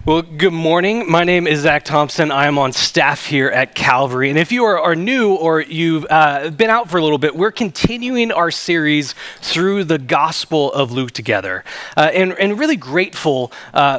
Well, good morning. My name is Zack Thompson. I am on staff here at Calvary. And if you are new or you've been out for a little bit, we're continuing our series through the Gospel of Luke together. And really grateful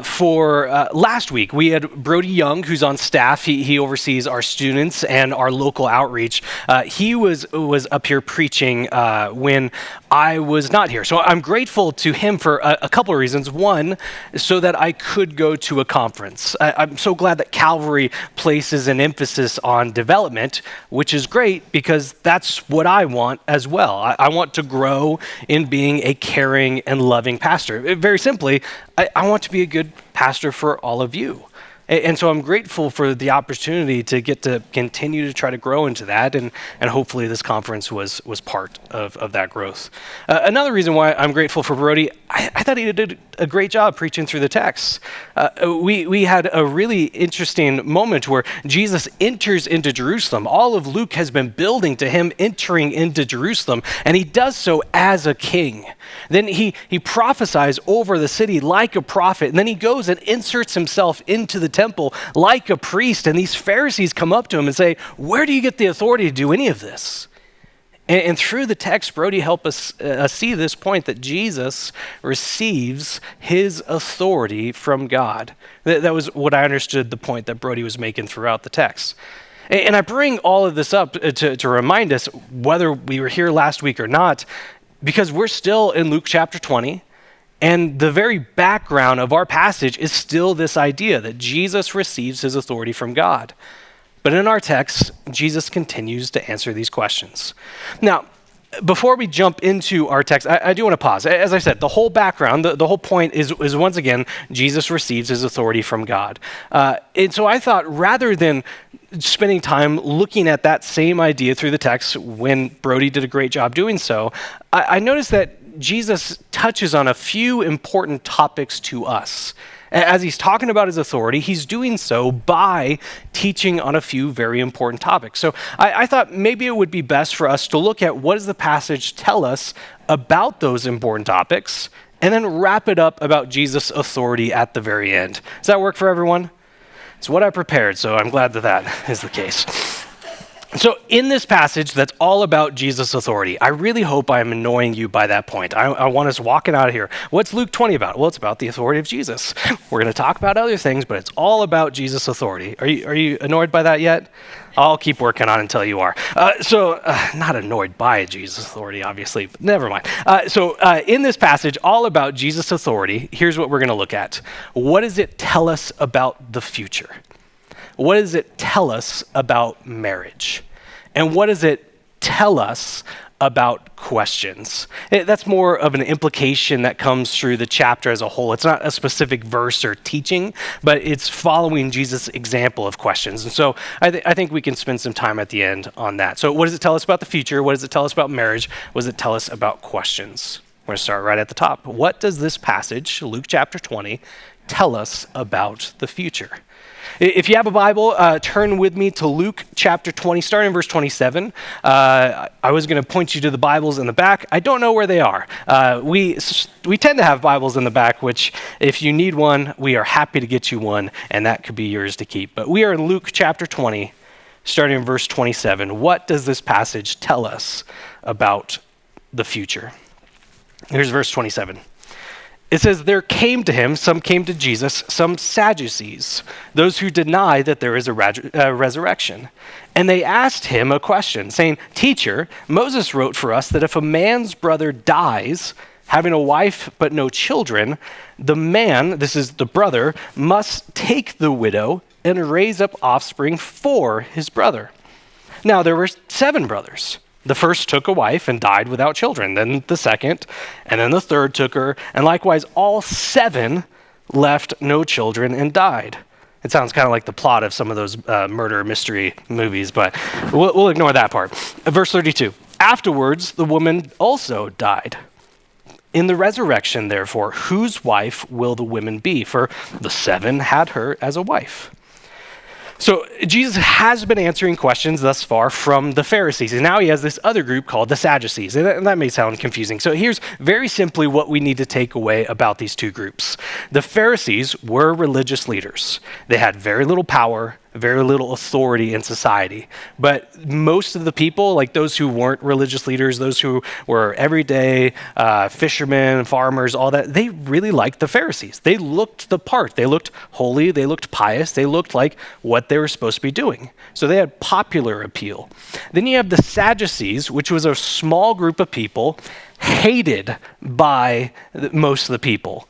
for last week. We had Brody Young, who's on staff. He oversees our students and our local outreach. He was up here preaching when I was not here. So I'm grateful to him for a couple of reasons. One, so that I could go to a conference. I'm so glad that Calvary places an emphasis on development, which is great because that's what I want as well. I want to grow in being a caring and loving pastor. Very simply, I want to be a good pastor for all of you. And so I'm grateful for the opportunity to get to continue to try to grow into that, and hopefully this conference was part of that growth. Another reason why I'm grateful for Brody, I thought he did a great job preaching through the text. We had a really interesting moment where Jesus enters into Jerusalem. All of Luke has been building to him entering into Jerusalem, and he does so as a king. Then he prophesies over the city like a prophet, and then he goes and inserts himself into the temple like a priest, and these Pharisees come up to him and say, "Where do you get the authority to do any of this?" And through the text, Brody helped us see this point that Jesus receives his authority from God. That was what I understood the point that Brody was making throughout the text. And I bring all of this up to remind us, whether we were here last week or not, because we're still in Luke chapter 20, and the very background of our passage is still this idea that Jesus receives his authority from God. But in our text, Jesus continues to answer these questions. Now, before we jump into our text, I do want to pause. As I said, the whole background, the whole point is once again, Jesus receives his authority from God. And so I thought rather than spending time looking at that same idea through the text when Brody did a great job doing so, I noticed that Jesus touches on a few important topics to us. As he's talking about his authority, he's doing so by teaching on a few very important topics. So I thought maybe it would be best for us to look at what does the passage tell us about those important topics, and then wrap it up about Jesus' authority at the very end. Does that work for everyone? It's what I prepared, so I'm glad that that is the case. So in this passage that's all about Jesus' authority, I really hope I'm annoying you by that point. I want us walking out of here. What's Luke 20 about? Well, it's about the authority of Jesus. We're going to talk about other things, but it's all about Jesus' authority. Are you annoyed by that yet? I'll keep working on it until you are. Not annoyed by Jesus' authority, obviously, but never mind. In this passage, all about Jesus' authority, here's what we're going to look at. What does it tell us about the future? What does it tell us about marriage? And what does it tell us about questions? That's more of an implication that comes through the chapter as a whole. It's not a specific verse or teaching, but it's following Jesus' example of questions. And so I think we can spend some time at the end on that. So what does it tell us about the future? What does it tell us about marriage? What does it tell us about questions? We're going to start right at the top. What does this passage, Luke chapter 20, tell us about the future? If you have a Bible, turn with me to Luke chapter 20, starting in verse 27. I was going to point you to the Bibles in the back. I don't know where they are. We tend to have Bibles in the back, which if you need one, we are happy to get you one, and that could be yours to keep. But we are in Luke chapter 20, starting in verse 27. What does this passage tell us about the future? Here's verse 27. It says, there came to him, some came to Jesus, some Sadducees, those who deny that there is a resurrection. And they asked him a question, saying, "Teacher, Moses wrote for us that if a man's brother dies, having a wife but no children, the man," this is the brother, "must take the widow and raise up offspring for his brother. Now there were 7 brothers. The first took a wife and died without children. Then the second, and then the third took her, and likewise all 7 left no children and died." It sounds kind of like the plot of some of those murder mystery movies, but we'll ignore that part. Verse 32, afterwards the woman also died. In the resurrection, therefore, whose wife will the woman be? For the 7 had her as a wife. So Jesus has been answering questions thus far from the Pharisees, and now he has this other group called the Sadducees, and that may sound confusing. So here's very simply what we need to take away about these two groups. The Pharisees were religious leaders. They had very little power, very little authority in society. But most of the people, like those who weren't religious leaders, those who were everyday fishermen, farmers, all that, they really liked the Pharisees. They looked the part. They looked holy. They looked pious. They looked like what they were supposed to be doing. So they had popular appeal. Then you have the Sadducees, which was a small group of people hated by most of the people.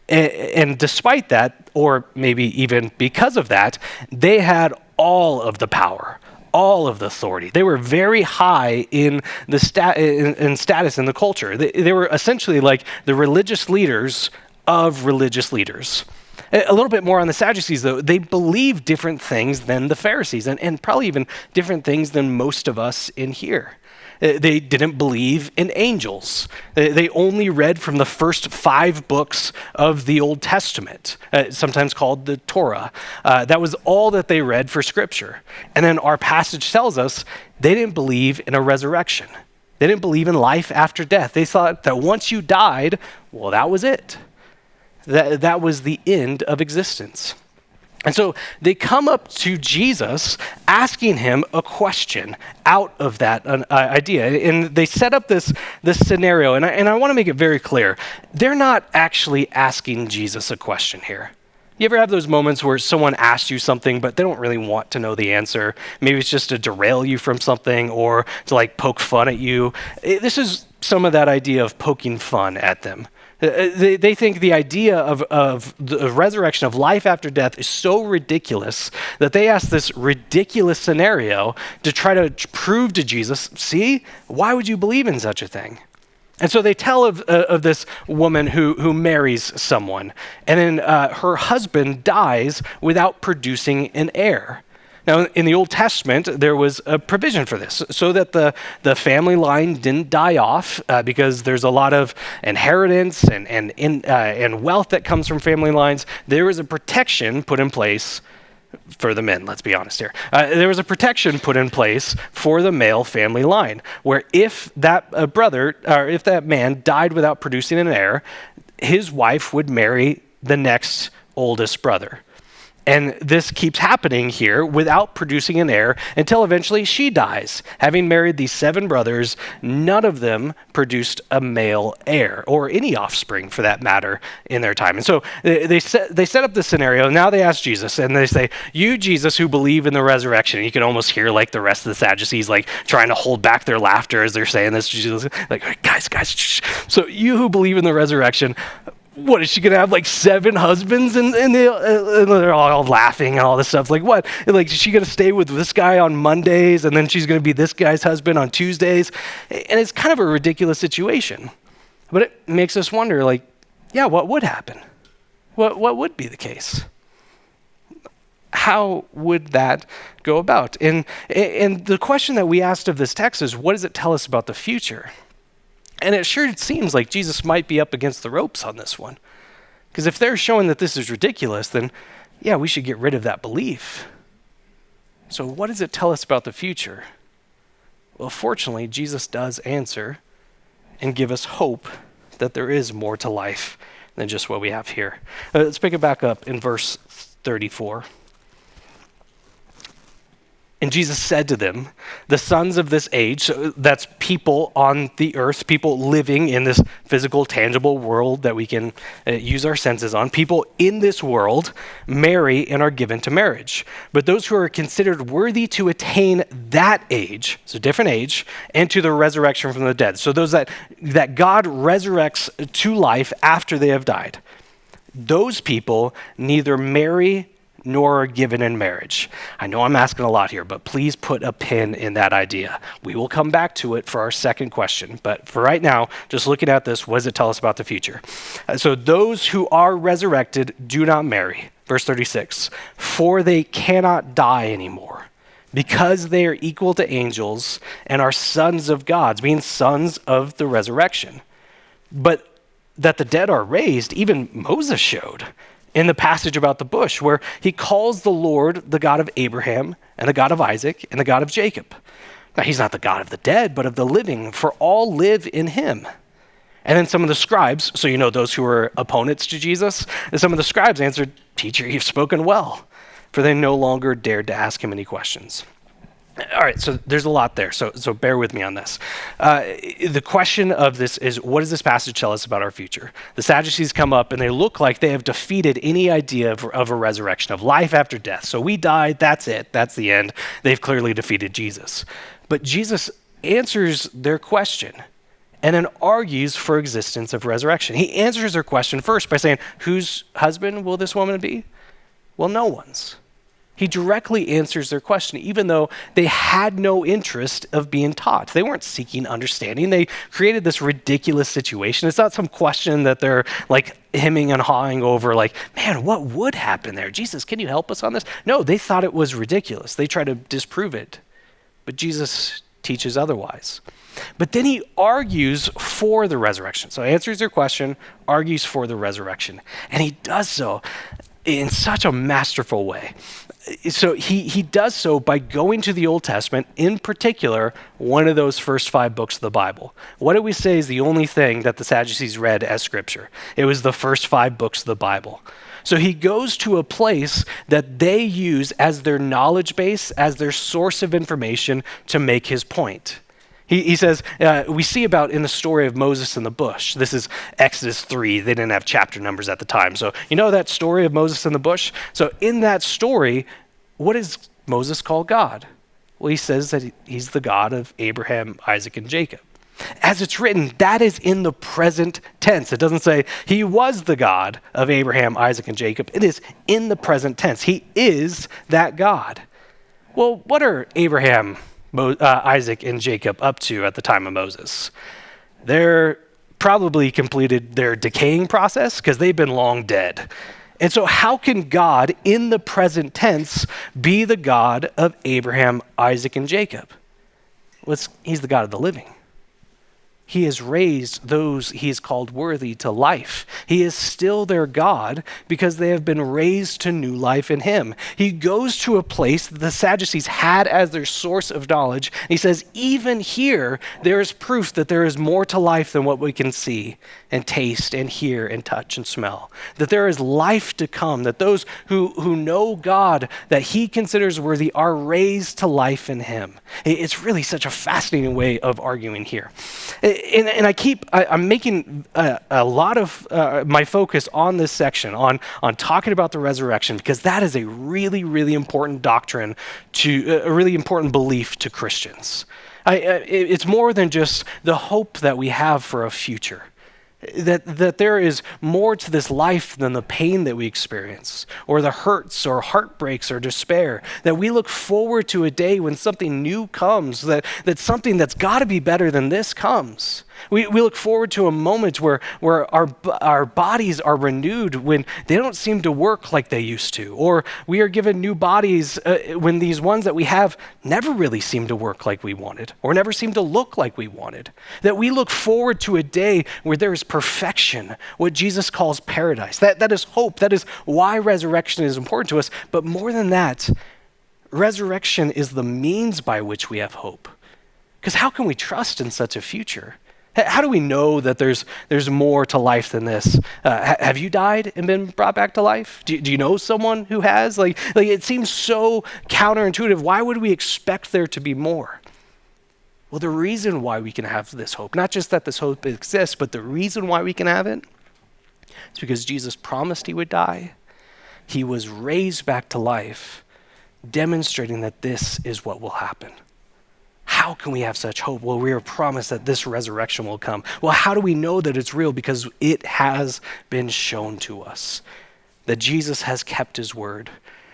And despite that, or maybe even because of that, they had all of the power, all of the authority. They were very high in the status in the culture. They were essentially like the religious leaders of religious leaders. A little bit more on the Sadducees, though. They believed different things than the Pharisees, and probably even different things than most of us in here. They didn't believe in angels. They only read from the first 5 books of the Old Testament, sometimes called the Torah. That was all that they read for Scripture. And then our passage tells us they didn't believe in a resurrection. They didn't believe in life after death. They thought that once you died, well, that was it. That was the end of existence. And so they come up to Jesus asking him a question out of that idea. And they set up this scenario, and I want to make it very clear. They're not actually asking Jesus a question here. You ever have those moments where someone asks you something, but they don't really want to know the answer? Maybe it's just to derail you from something or to like poke fun at you. This is some of that idea of poking fun at them. They think the idea of the resurrection of life after death is so ridiculous that they ask this ridiculous scenario to try to prove to Jesus, see, why would you believe in such a thing? And so they tell of this woman who marries someone, and then her husband dies without producing an heir. Now, in the Old Testament, there was a provision for this, so that the family line didn't die off, because there's a lot of inheritance and wealth that comes from family lines. There was a protection put in place for the men, let's be honest here. There was a protection put in place for the male family line, where if that brother, or if that man died without producing an heir, his wife would marry the next oldest brother. And this keeps happening here without producing an heir until eventually she dies. Having married these 7 brothers, none of them produced a male heir, or any offspring for that matter, in their time. And so they set up this scenario. Now they ask Jesus, and they say, you, Jesus, who believe in the resurrection. And you can almost hear like the rest of the Sadducees like trying to hold back their laughter as they're saying this to Jesus. Like, guys, shh. So you who believe in the resurrection, what, is she going to have like 7 husbands and they're all laughing and all this stuff? Like what? Like, is she going to stay with this guy on Mondays and then she's going to be this guy's husband on Tuesdays? And it's kind of a ridiculous situation. But it makes us wonder, like, yeah, what would happen? What would be the case? How would that go about? And the question that we asked of this text is, what does it tell us about the future? And it sure seems like Jesus might be up against the ropes on this one. Because if they're showing that this is ridiculous, then yeah, we should get rid of that belief. So what does it tell us about the future? Well, fortunately, Jesus does answer and give us hope that there is more to life than just what we have here. Let's pick it back up in verse 34. And Jesus said to them, the sons of this age, so that's people on the earth, people living in this physical, tangible world that we can use our senses on, people in this world marry and are given to marriage. But those who are considered worthy to attain that age, so different age, and to the resurrection from the dead. So those that God resurrects to life after they have died. Those people neither marry nor are given in marriage. I know I'm asking a lot here, but please put a pin in that idea. We will come back to it for our second question. But for right now, just looking at this, what does it tell us about the future? So those who are resurrected do not marry. Verse 36, for they cannot die anymore, because they are equal to angels and are sons of gods, being sons of the resurrection. But that the dead are raised, even Moses showed. in the passage about the bush, where he calls the Lord the God of Abraham and the God of Isaac and the God of Jacob. Now, he's not the God of the dead, but of the living, for all live in him. And then some of the scribes, so you know those who were opponents to Jesus, and some of the scribes answered, "Teacher, you've spoken well," for they no longer dared to ask him any questions. All right, so there's a lot there, so bear with me on this. The question of this is, what does this passage tell us about our future? The Sadducees come up, and they look like they have defeated any idea of a resurrection, of life after death. So we died, that's it, that's the end. They've clearly defeated Jesus. But Jesus answers their question and then argues for existence of resurrection. He answers their question first by saying, whose husband will this woman be? Well, no one's. He directly answers their question, even though they had no interest of being taught. They weren't seeking understanding. They created this ridiculous situation. It's not some question that they're like hemming and hawing over, like, man, what would happen there? Jesus, can you help us on this? No, they thought it was ridiculous. They tried to disprove it. But Jesus teaches otherwise. But then he argues for the resurrection. So he answers their question, argues for the resurrection. And he does so in such a masterful way. So he does so by going to the Old Testament, in particular, one of those first 5 books of the Bible. What do we say is the only thing that the Sadducees read as scripture? It was the first 5 books of the Bible. So he goes to a place that they use as their knowledge base, as their source of information to make his point. He says, we see about in the story of Moses and the bush. This is Exodus 3. They didn't have chapter numbers at the time. So you know that story of Moses and the bush? So in that story, what does Moses call God? Well, he says that he's the God of Abraham, Isaac, and Jacob. As it's written, that is in the present tense. It doesn't say he was the God of Abraham, Isaac, and Jacob. It is in the present tense. He is that God. Well, what are Abraham, Isaac, and Jacob up to at the time of Moses? They're probably completed their decaying process because they've been long dead. And so how can God, in the present tense, be the God of Abraham, Isaac, and Jacob? Well, he's the God of the living. He has raised those he has called worthy to life. He is still their God because they have been raised to new life in him. He goes to a place that the Sadducees had as their source of knowledge. And he says, even here, there is proof that there is more to life than what we can see and taste and hear and touch and smell. That there is life to come, that those who know God, that he considers worthy, are raised to life in him. It's really such a fascinating way of arguing here. And I'm making a lot of my focus on this section, on talking about the resurrection, because that is a really, really important doctrine, a really important belief to Christians. It's more than just the hope that we have for a future. That there is more to this life than the pain that we experience, or the hurts or heartbreaks or despair. That we look forward to a day when something new comes, that something that's got to be better than this comes. We look forward to a moment where our bodies are renewed when they don't seem to work like they used to, or we are given new bodies when these ones that we have never really seem to work like we wanted, or never seem to look like we wanted. That we look forward to a day where there is perfection, what Jesus calls paradise. That is hope. That is why resurrection is important to us. But more than that, resurrection is the means by which we have hope. Because how can we trust in such a future? How do we know that there's more to life than this? Have you died and been brought back to life? Do you know someone who has? Like it seems so counterintuitive. Why would we expect there to be more? Well, the reason why we can have this hope, not just that this hope exists, but the reason why we can have it, is because Jesus promised he would die. He was raised back to life, demonstrating that this is what will happen. How can we have such hope? Well, we are promised that this resurrection will come. Well, how do we know that it's real? Because it has been shown to us that Jesus has kept his word.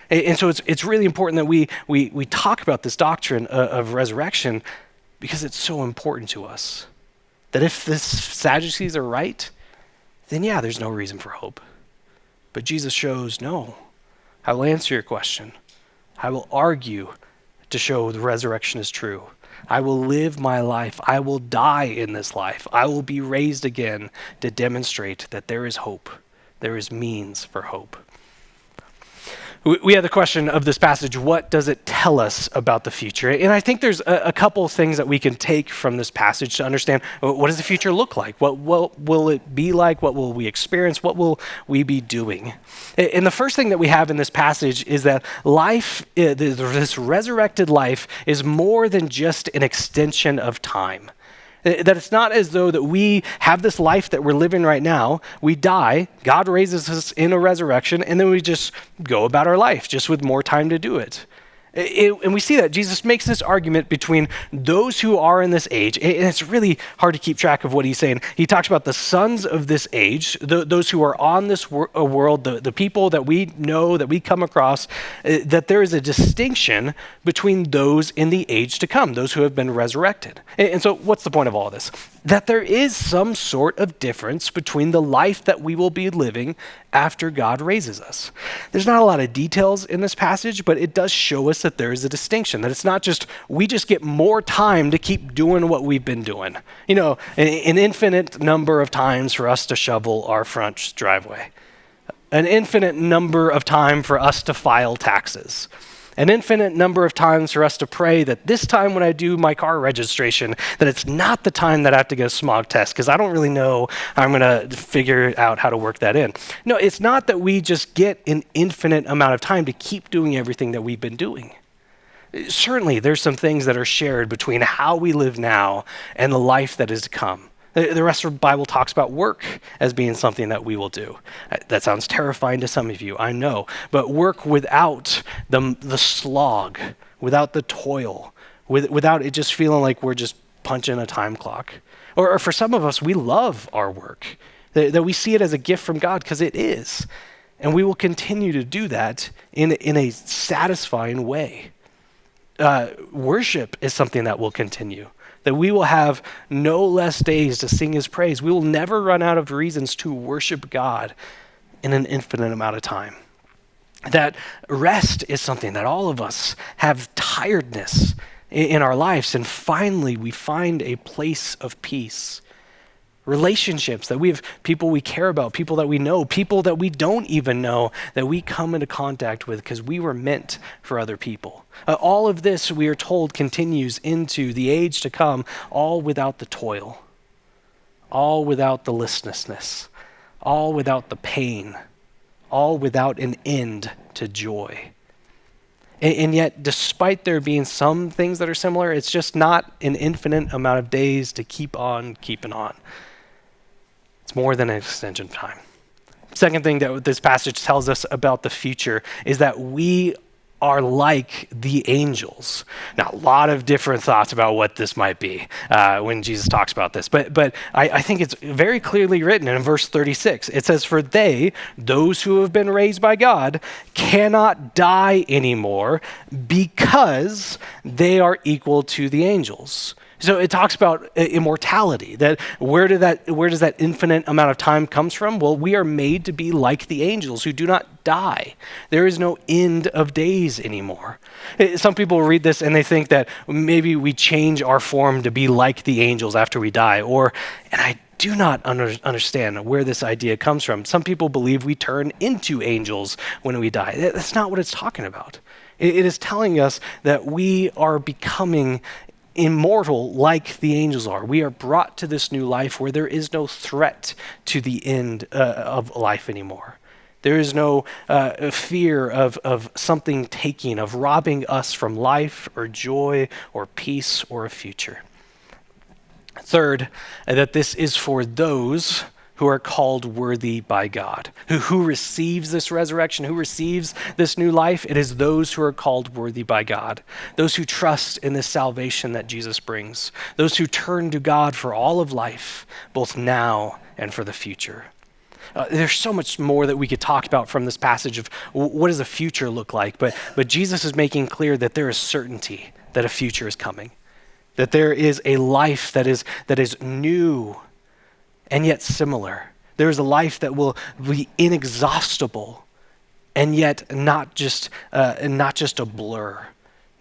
And so it's really important that we talk about this doctrine of resurrection, because it's so important to us. That if the Sadducees are right, then yeah, there's no reason for hope. But Jesus shows, no, I will answer your question. I will argue to show the resurrection is true. I will live my life. I will die in this life. I will be raised again to demonstrate that there is hope. There is means for hope. We have the question of this passage, what does it tell us about the future? And I think there's a couple of things that we can take from this passage to understand what does the future look like? What will it be like? What will we experience? What will we be doing? And the first thing that we have in this passage is that life, this resurrected life, is more than just an extension of time. That it's not as though that we have this life that we're living right now, we die, God raises us in a resurrection, and then we just go about our life, just with more time to do it. And we see that Jesus makes this argument between those who are in this age, and it's really hard to keep track of what he's saying. He talks about the sons of this age, those who are on this world, the people that we know, that we come across, that there is a distinction between those in the age to come, those who have been resurrected. And so what's the point of all this? That there is some sort of difference between the life that we will be living after God raises us. There's not a lot of details in this passage, but it does show us that there is a distinction, that it's not just, we just get more time to keep doing what we've been doing. You know, an infinite number of times for us to shovel our front driveway, an infinite number of time for us to file taxes, an infinite number of times for us to pray that this time when I do my car registration, that it's not the time that I have to get a smog test, because I don't really know how I'm going to figure out how to work that in. No, it's not that we just get an infinite amount of time to keep doing everything that we've been doing. Certainly, there's some things that are shared between how we live now and the life that is to come. The rest of the Bible talks about work as being something that we will do. That sounds terrifying to some of you, I know. But work without the slog, without the toil, without it just feeling like we're just punching a time clock. Or for some of us, we love our work, that we see it as a gift from God, because it is. And we will continue to do that in a satisfying way. Worship is something that will continue. That we will have no less days to sing his praise. We will never run out of reasons to worship God in an infinite amount of time. That rest is something that all of us have tiredness in our lives, and finally we find a place of peace. Relationships, that we have people we care about, people that we know, people that we don't even know, that we come into contact with because we were meant for other people. All of this, we are told, continues into the age to come, all without the toil, all without the listlessness, all without the pain, all without an end to joy. And yet, despite there being some things that are similar, it's just not an infinite amount of days to keep on keeping on. It's more than an extension of time. Second thing that this passage tells us about the future is that we are like the angels. Now, a lot of different thoughts about what this might be when Jesus talks about this, but I think it's very clearly written in verse 36. It says, "For they, those who have been raised by God, cannot die anymore because they are equal to the angels." So it talks about immortality, that where does that infinite amount of time comes from? Well, we are made to be like the angels who do not die. There is no end of days anymore. Some people read this and they think that maybe we change our form to be like the angels after we die, and I do not understand where this idea comes from. Some people believe we turn into angels when we die. That's not what it's talking about. It is telling us that we are becoming immortal like the angels are. We are brought to this new life where there is no threat to the end of life anymore. There is no fear of something taking, of robbing us from life or joy or peace or a future. Third, that this is for those who are called worthy by God. Who receives this resurrection, who receives this new life? It is those who are called worthy by God. Those who trust in this salvation that Jesus brings. Those who turn to God for all of life, both now and for the future. There's so much more that we could talk about from this passage of what does the future look like, but Jesus is making clear that there is certainty that a future is coming, that there is a life that is new and yet similar. There is a life that will be inexhaustible and yet not just a blur.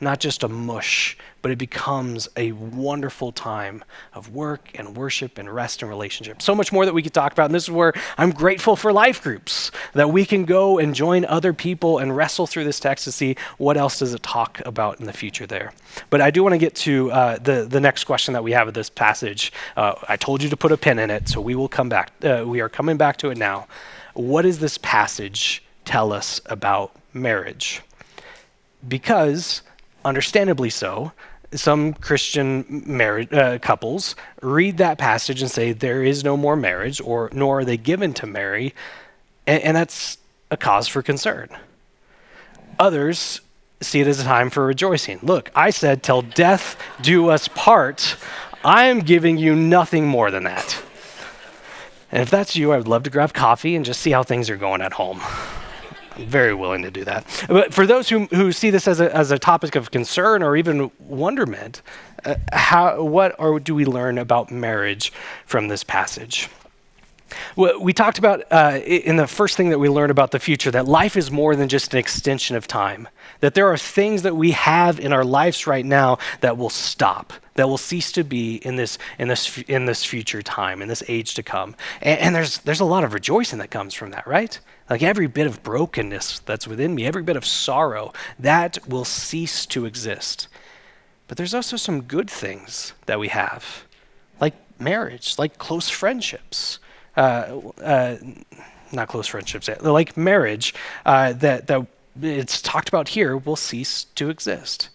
not just a mush, but it becomes a wonderful time of work and worship and rest and relationship. So much more that we could talk about. And this is where I'm grateful for life groups, that we can go and join other people and wrestle through this text to see what else does it talk about in the future there. But I do want to get to the next question that we have of this passage. I told you to put a pin in it, so we will come back. We are coming back to it now. What does this passage tell us about marriage? Because, understandably so, some Christian couples read that passage and say there is no more marriage, or nor are they given to marry, and that's a cause for concern. Others see it as a time for rejoicing. Look, I said, till death do us part. I am giving you nothing more than that. And if that's you, I would love to grab coffee and just see how things are going at home. I'm very willing to do that. But for those who see this as a topic of concern or even wonderment, what do we learn about marriage from this passage? Well, we talked about in the first thing that we learned about the future, that life is more than just an extension of time, that there are things that we have in our lives right now that will stop, that will cease to be in this future time, in this age to come. And there's a lot of rejoicing that comes from that, right? Like every bit of brokenness that's within me, every bit of sorrow, that will cease to exist. But there's also some good things that we have, like marriage, like close friendships. Not close friendships, like marriage, that it's talked about here will cease to exist.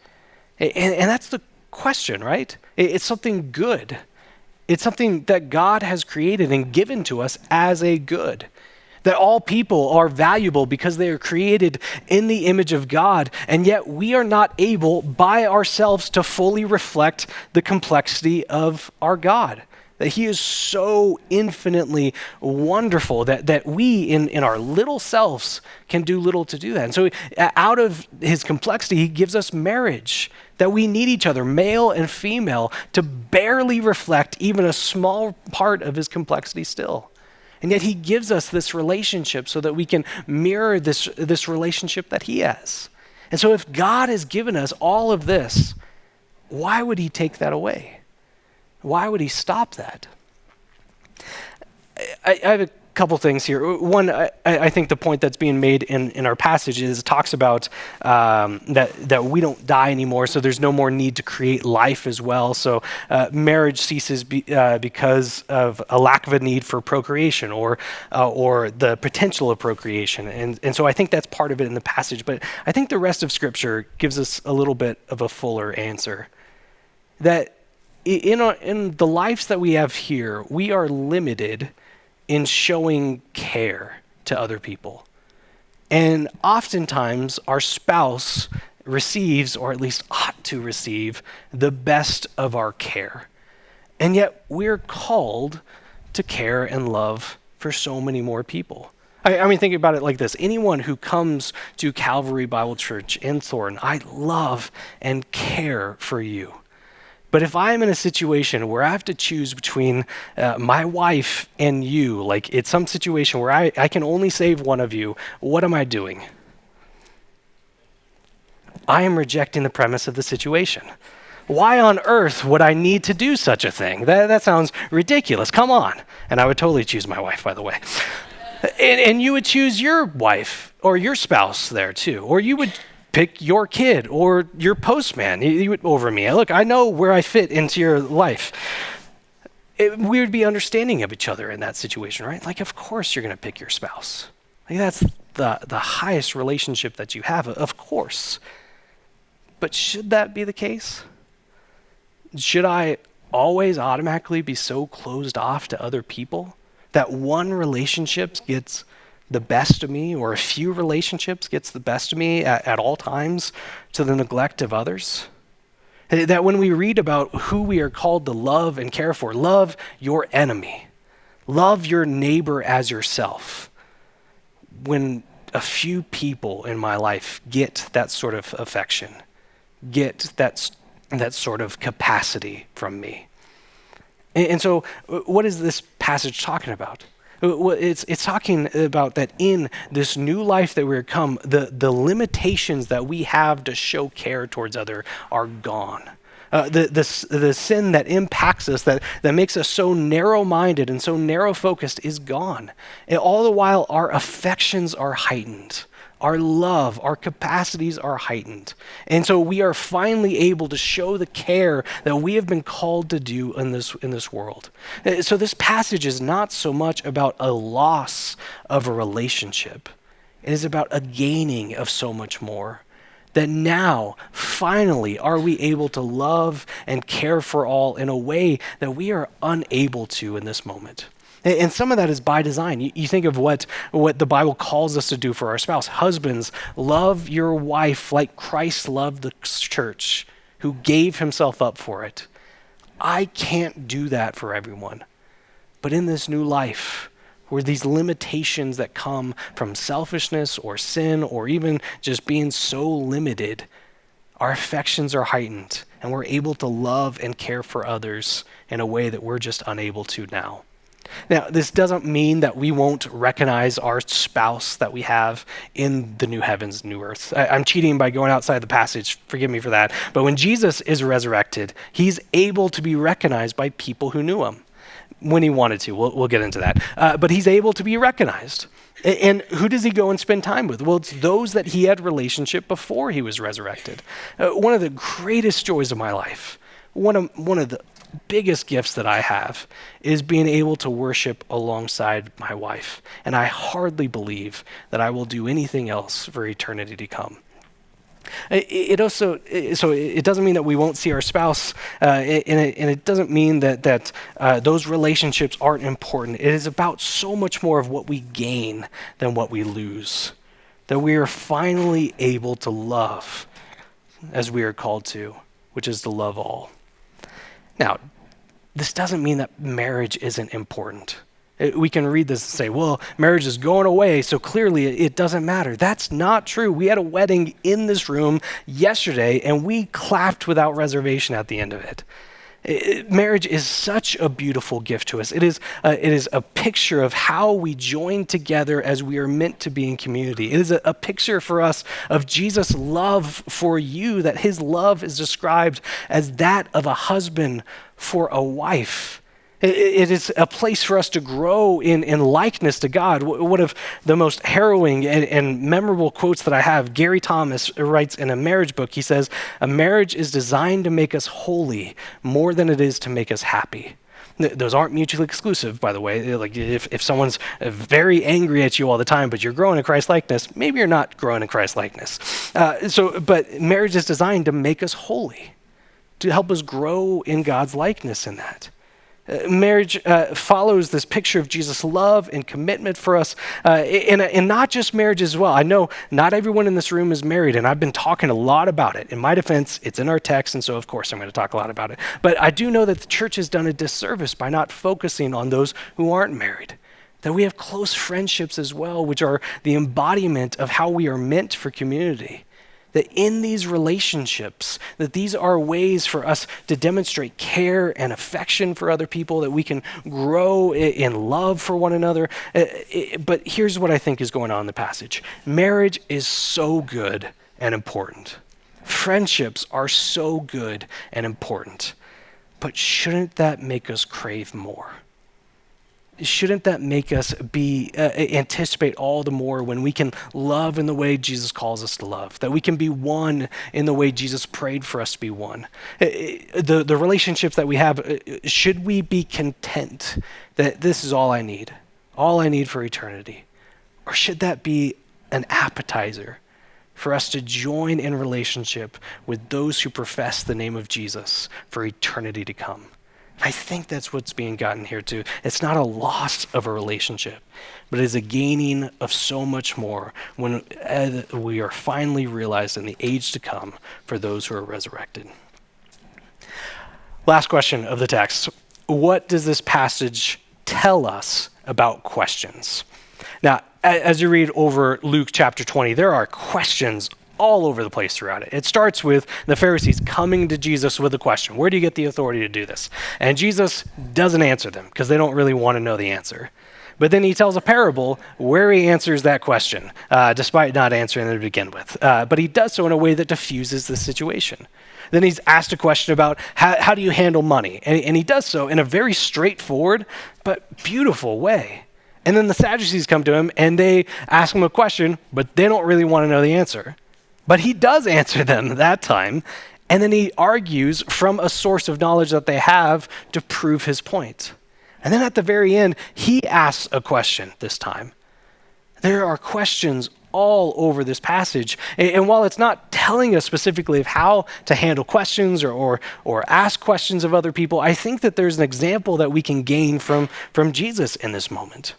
And that's the question, right? It's something good. It's something that God has created and given to us as a good. That all people are valuable because they are created in the image of God, and yet we are not able by ourselves to fully reflect the complexity of our God. That he is so infinitely wonderful that we in our little selves can do little to do that. And so out of his complexity, he gives us marriage, that we need each other, male and female, to barely reflect even a small part of his complexity still. And yet he gives us this relationship so that we can mirror this relationship that he has. And so if God has given us all of this, why would he take that away? Why would he stop that? I have a couple things here. One, I think the point that's being made in our passage talks about that we don't die anymore, so there's no more need to create life as well. So marriage ceases because of a lack of a need for procreation or the potential of procreation. And so I think that's part of it in the passage. But I think the rest of Scripture gives us a little bit of a fuller answer. That in the lives that we have here, we are limited in showing care to other people. And oftentimes our spouse receives, or at least ought to receive, the best of our care. And yet we're called to care and love for so many more people. I mean, think about it like this. Anyone who comes to Calvary Bible Church in Thornton, I love and care for you. But if I'm in a situation where I have to choose between my wife and you, like it's some situation where I can only save one of you, what am I doing? I am rejecting the premise of the situation. Why on earth would I need to do such a thing? That sounds ridiculous. Come on. And I would totally choose my wife, by the way. And you would choose your wife or your spouse there too. Or you would pick your kid or your postman over me. Look, I know where I fit into your life. We would be understanding of each other in that situation, right? Like, of course you're going to pick your spouse. Like, that's the highest relationship that you have, of course. But should that be the case? Should I always automatically be so closed off to other people that one relationship gets the best of me, or a few relationships gets the best of me at all times to the neglect of others? That when we read about who we are called to love and care for, love your enemy, love your neighbor as yourself. When a few people in my life get that sort of affection, get that sort of capacity from me. And so what is this passage talking about? It's talking about that in this new life that we're come, the limitations that we have to show care towards other are gone. The sin that impacts us, that makes us so narrow-minded and so narrow-focused is gone. And all the while, our affections are heightened. Our love, our capacities are heightened. And so we are finally able to show the care that we have been called to do in this world. So this passage is not so much about a loss of a relationship. It is about a gaining of so much more. That now, finally, are we able to love and care for all in a way that we are unable to in this moment. And some of that is by design. You think of what the Bible calls us to do for our spouse. Husbands, love your wife like Christ loved the church, who gave himself up for it. I can't do that for everyone. But in this new life, where these limitations that come from selfishness or sin or even just being so limited, our affections are heightened and we're able to love and care for others in a way that we're just unable to now. Now, this doesn't mean that we won't recognize our spouse that we have in the new heavens, new earth. I'm cheating by going outside the passage. Forgive me for that. But when Jesus is resurrected, he's able to be recognized by people who knew him when he wanted to. We'll get into that. But he's able to be recognized. And who does he go and spend time with? Well, it's those that he had relationship before he was resurrected. One of the greatest joys of my life, one of the biggest gifts that I have is being able to worship alongside my wife. And I hardly believe that I will do anything else for eternity to come. It doesn't mean that we won't see our spouse, and it doesn't mean that those relationships aren't important. It is about so much more of what we gain than what we lose. That we are finally able to love as we are called to, which is to love all. Now, this doesn't mean that marriage isn't important. We can read this and say, well, marriage is going away, so clearly it doesn't matter. That's not true. We had a wedding in this room yesterday, and we clapped without reservation at the end of it. Marriage is such a beautiful gift to us. It is a picture of how we join together as we are meant to be in community. It is a picture for us of Jesus' love for you, that his love is described as that of a husband for a wife. It is a place for us to grow in likeness to God. One of the most harrowing and memorable quotes that I have, Gary Thomas writes in a marriage book, he says, "A marriage is designed to make us holy more than it is to make us happy." Those aren't mutually exclusive, by the way. Like if someone's very angry at you all the time, but you're growing in Christ likeness, maybe you're not growing in Christ likeness. But marriage is designed to make us holy, to help us grow in God's likeness in that. Marriage follows this picture of Jesus' love and commitment for us, and not just marriage as well. I know not everyone in this room is married, and I've been talking a lot about it. In my defense, it's in our text, and so of course I'm going to talk a lot about it. But I do know that the church has done a disservice by not focusing on those who aren't married. That we have close friendships as well, which are the embodiment of how we are meant for community. That in these relationships, that these are ways for us to demonstrate care and affection for other people, that we can grow in love for one another. But here's what I think is going on in the passage. Marriage is so good and important. Friendships are so good and important. But shouldn't that make us crave more? Shouldn't that make us anticipate all the more when we can love in the way Jesus calls us to love, that we can be one in the way Jesus prayed for us to be one? The relationships that we have, should we be content that this is all I need for eternity? Or should that be an appetizer for us to join in relationship with those who profess the name of Jesus for eternity to come? I think that's what's being gotten here too. It's not a loss of a relationship, but it is a gaining of so much more when we are finally realized in the age to come for those who are resurrected. Last question of the text. What does this passage tell us about questions? Now, as you read over Luke chapter 20, there are questions all over the place throughout it. It starts with the Pharisees coming to Jesus with a question. Where do you get the authority to do this? And Jesus doesn't answer them because they don't really want to know the answer. But then he tells a parable where he answers that question, despite not answering it to begin with. But he does so in a way that diffuses the situation. Then he's asked a question about how do you handle money? And he does so in a very straightforward but beautiful way. And then the Sadducees come to him and they ask him a question, but they don't really want to know the answer. But he does answer them that time. And then he argues from a source of knowledge that they have to prove his point. And then at the very end, he asks a question this time. There are questions all over this passage. And while it's not telling us specifically of how to handle questions or ask questions of other people, I think that there's an example that we can gain from Jesus in this moment.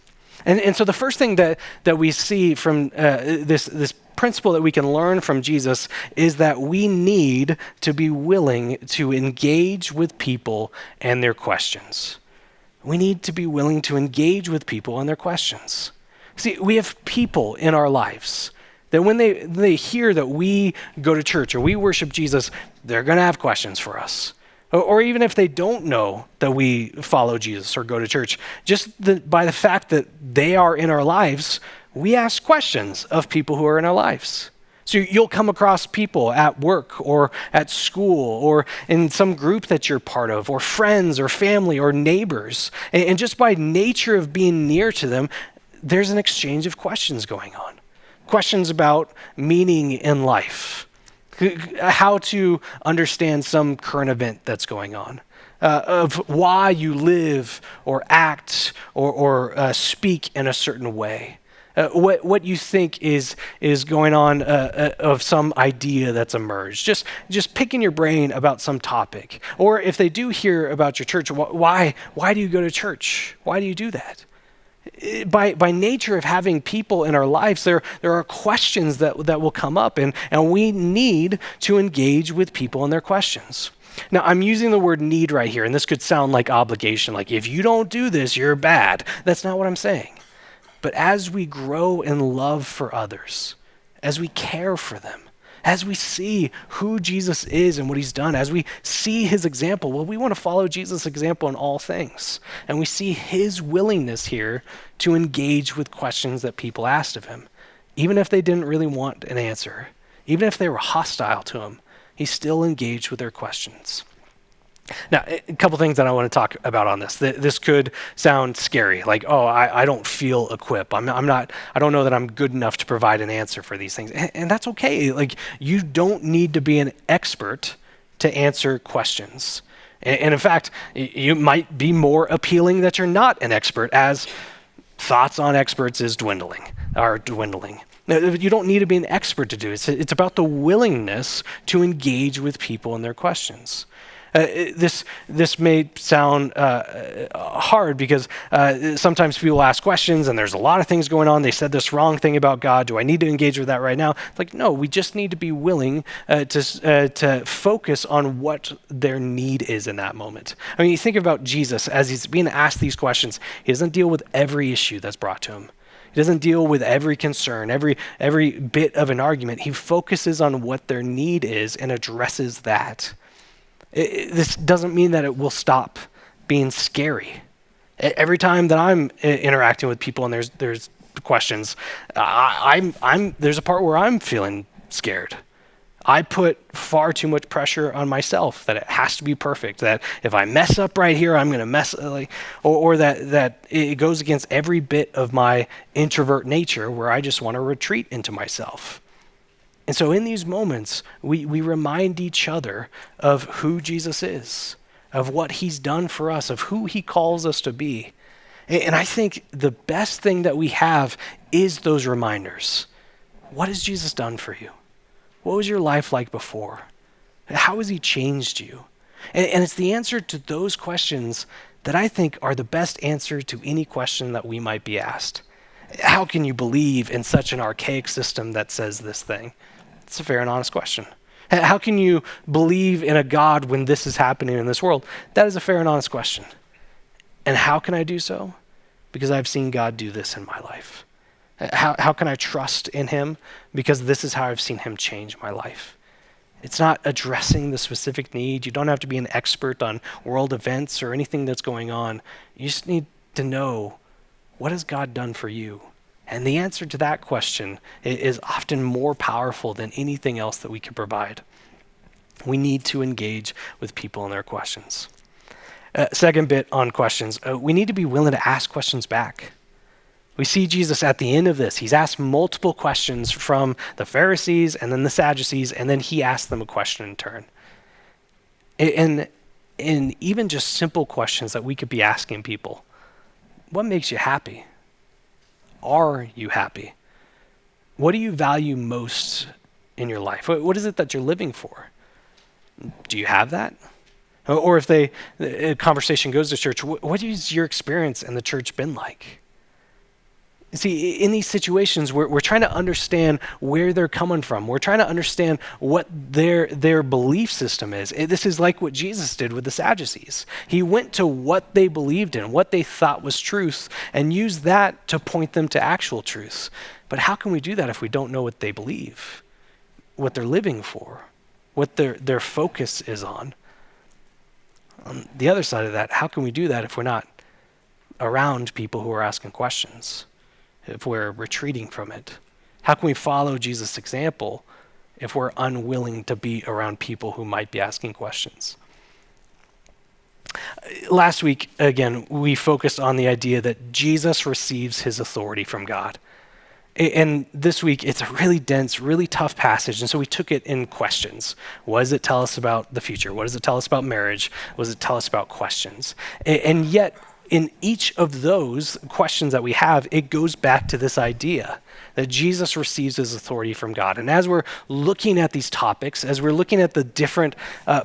And so the first thing that we see from this principle that we can learn from Jesus is that we need to be willing to engage with people and their questions. We need to be willing to engage with people and their questions. See, we have people in our lives that when they hear that we go to church or we worship Jesus, they're going to have questions for us. Or even if they don't know that we follow Jesus or go to church, just by the fact that they are in our lives, we ask questions of people who are in our lives. So you'll come across people at work or at school or in some group that you're part of, or friends or family or neighbors. And just by nature of being near to them, there's an exchange of questions going on. Questions about meaning in life, how to understand some current event that's going on, of why you live or act or speak in a certain way. What you think is going on of some idea that's emerged. Just picking your brain about some topic. Or if they do hear about your church, why do you go to church? Why do you do that? By nature of having people in our lives, there are questions that will come up, and we need to engage with people and their questions. Now, I'm using the word need right here, and this could sound like obligation, like if you don't do this, you're bad. That's not what I'm saying. But as we grow in love for others, as we care for them, as we see who Jesus is and what he's done, as we see his example, well, we want to follow Jesus' example in all things. And we see his willingness here to engage with questions that people asked of him. Even if they didn't really want an answer, even if they were hostile to him, he still engaged with their questions. Now, a couple things that I want to talk about on this. This could sound scary, like, oh, I don't feel equipped. I don't know that I'm good enough to provide an answer for these things. And that's okay. Like, you don't need to be an expert to answer questions. And in fact, you might be more appealing that you're not an expert, as thoughts on experts are dwindling. You don't need to be an expert to do it. It's about the willingness to engage with people and their questions. This may sound hard because sometimes people ask questions and there's a lot of things going on. They said this wrong thing about God. Do I need to engage with that right now? It's like, no, we just need to be willing to focus on what their need is in that moment. I mean, you think about Jesus as he's being asked these questions. He doesn't deal with every issue that's brought to him. He doesn't deal with every concern, every bit of an argument. He focuses on what their need is and addresses that. This doesn't mean that it will stop being scary. Every time that I'm interacting with people and there's questions, there's a part where I'm feeling scared. I put far too much pressure on myself that it has to be perfect, that if I mess up right here, I'm going to mess, or that it goes against every bit of my introvert nature where I just want to retreat into myself. And so in these moments, we remind each other of who Jesus is, of what he's done for us, of who he calls us to be. And I think the best thing that we have is those reminders. What has Jesus done for you? What was your life like before? How has he changed you? And it's the answer to those questions that I think are the best answer to any question that we might be asked. How can you believe in such an archaic system that says this thing? It's a fair and honest question. How can you believe in a God when this is happening in this world? That is a fair and honest question. And how can I do so? Because I've seen God do this in my life. How can I trust in him? Because this is how I've seen him change my life. It's not addressing the specific need. You don't have to be an expert on world events or anything that's going on. You just need to know What has God done for you? And the answer to that question is often more powerful than anything else that we can provide. We need to engage with people and their questions. Second bit on questions, we need to be willing to ask questions back. We see Jesus at the end of this. He's asked multiple questions from the Pharisees and then the Sadducees, and then he asked them a question in turn. And even just simple questions that we could be asking people. What makes you happy? Are you happy? What do you value most in your life? What is it that you're living for? Do you have that? Or if a conversation goes to church, what has your experience in the church been like? See, in these situations, we're trying to understand where they're coming from. We're trying to understand what their belief system is. This is like what Jesus did with the Sadducees. He went to what they believed in, what they thought was truth, and used that to point them to actual truth. But how can we do that if we don't know what they believe, what they're living for, what their focus is on? On the other side of that, how can we do that if we're not around people who are asking questions? If we're retreating from it? How can we follow Jesus' example if we're unwilling to be around people who might be asking questions? Last week, again, we focused on the idea that Jesus receives his authority from God. And this week, it's a really dense, really tough passage, and so we took it in questions. What does it tell us about the future? What does it tell us about marriage? What does it tell us about questions? And yet, in each of those questions that we have, it goes back to this idea that Jesus receives his authority from God. And as we're looking at these topics, as we're looking at the different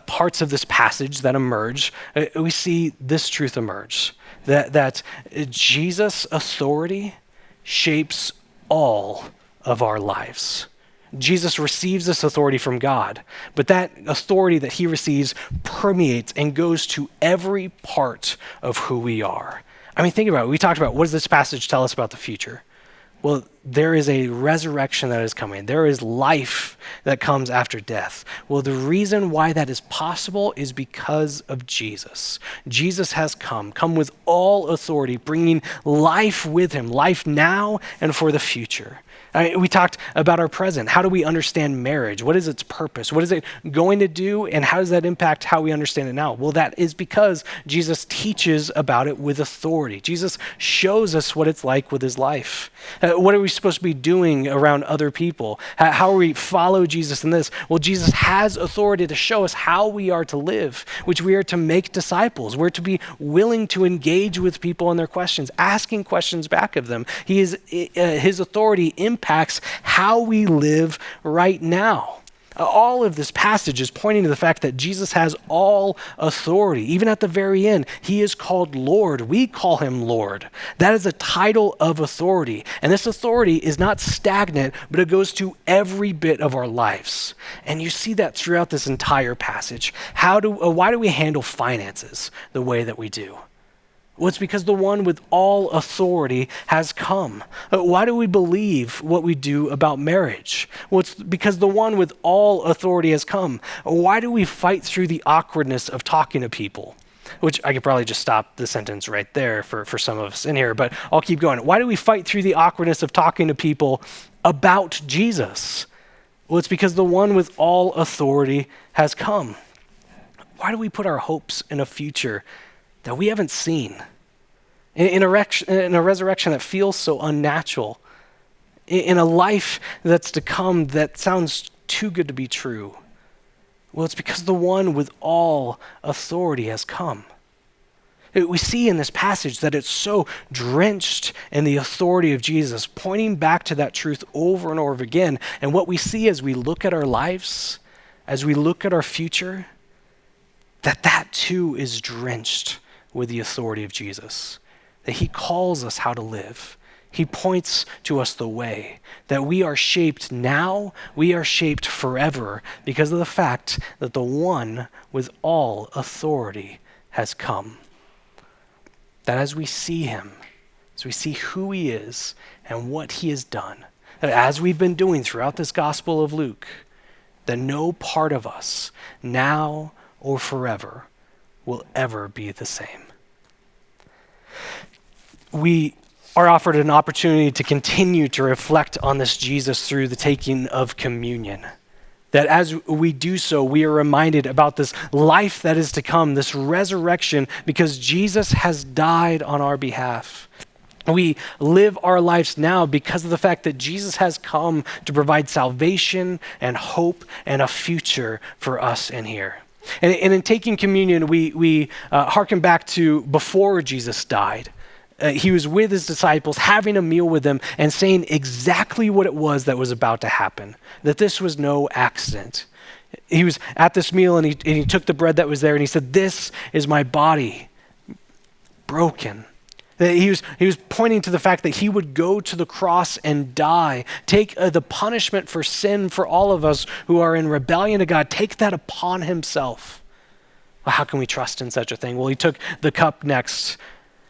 parts of this passage that emerge, we see this truth emerge, that Jesus' authority shapes all of our lives. Jesus receives this authority from God, but that authority that he receives permeates and goes to every part of who we are. I mean, think about it. We talked about, what does this passage tell us about the future? Well, there is a resurrection that is coming. There is life that comes after death. Well, the reason why that is possible is because of Jesus. Jesus has come with all authority, bringing life with him, life now and for the future. We talked about our present. How do we understand marriage? What is its purpose? What is it going to do? And how does that impact how we understand it now? Well, that is because Jesus teaches about it with authority. Jesus shows us what it's like with his life. What are we supposed to be doing around other people? How are we follow Jesus in this? Well, Jesus has authority to show us how we are to live, which we are to make disciples. We're to be willing to engage with people and their questions, asking questions back of them. His authority impacts how we live right now. All of this passage is pointing to the fact that Jesus has all authority. Even at the very end, he is called Lord. We call him Lord. That is a title of authority. And this authority is not stagnant, but it goes to every bit of our lives. And you see that throughout this entire passage. Why do we handle finances the way that we do? Well, it's because the one with all authority has come. Why do we believe what we do about marriage? Well, it's because the one with all authority has come. Why do we fight through the awkwardness of talking to people? Which I could probably just stop the sentence right there for some of us in here, but I'll keep going. Why do we fight through the awkwardness of talking to people about Jesus? Well, it's because the one with all authority has come. Why do we put our hopes in a future that we haven't seen, in a resurrection that feels so unnatural, in a life that's to come that sounds too good to be true? Well, it's because the one with all authority has come. We see in this passage that it's so drenched in the authority of Jesus, pointing back to that truth over and over again. And what we see as we look at our lives, as we look at our future, that too is drenched with the authority of Jesus, that he calls us how to live. He points to us the way, that we are shaped now, we are shaped forever because of the fact that the one with all authority has come. That as we see him, as we see who he is and what he has done, that as we've been doing throughout this Gospel of Luke, that no part of us, now or forever, will ever be the same. We are offered an opportunity to continue to reflect on this Jesus through the taking of communion. That as we do so, we are reminded about this life that is to come, this resurrection, because Jesus has died on our behalf. We live our lives now because of the fact that Jesus has come to provide salvation and hope and a future for us in here. And in taking communion, we hearken back to before Jesus died. He was with his disciples, having a meal with them, and saying exactly what it was that was about to happen, that this was no accident. He was at this meal, and he took the bread that was there, and he said, "This is my body, broken." He was pointing to the fact that he would go to the cross and die, take the punishment for sin for all of us who are in rebellion to God, take that upon himself. Well, how can we trust in such a thing? Well, he took the cup next,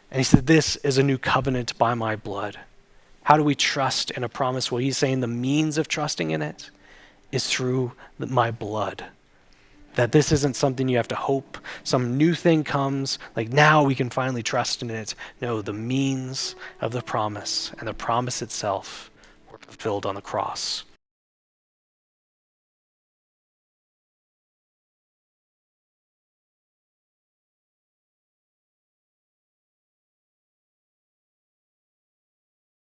and he said, "This is a new covenant by my blood." How do we trust in a promise? Well, he's saying the means of trusting in it is through my blood. That this isn't something you have to hope some new thing comes, like now we can finally trust in it. No, the means of the promise and the promise itself were fulfilled on the cross.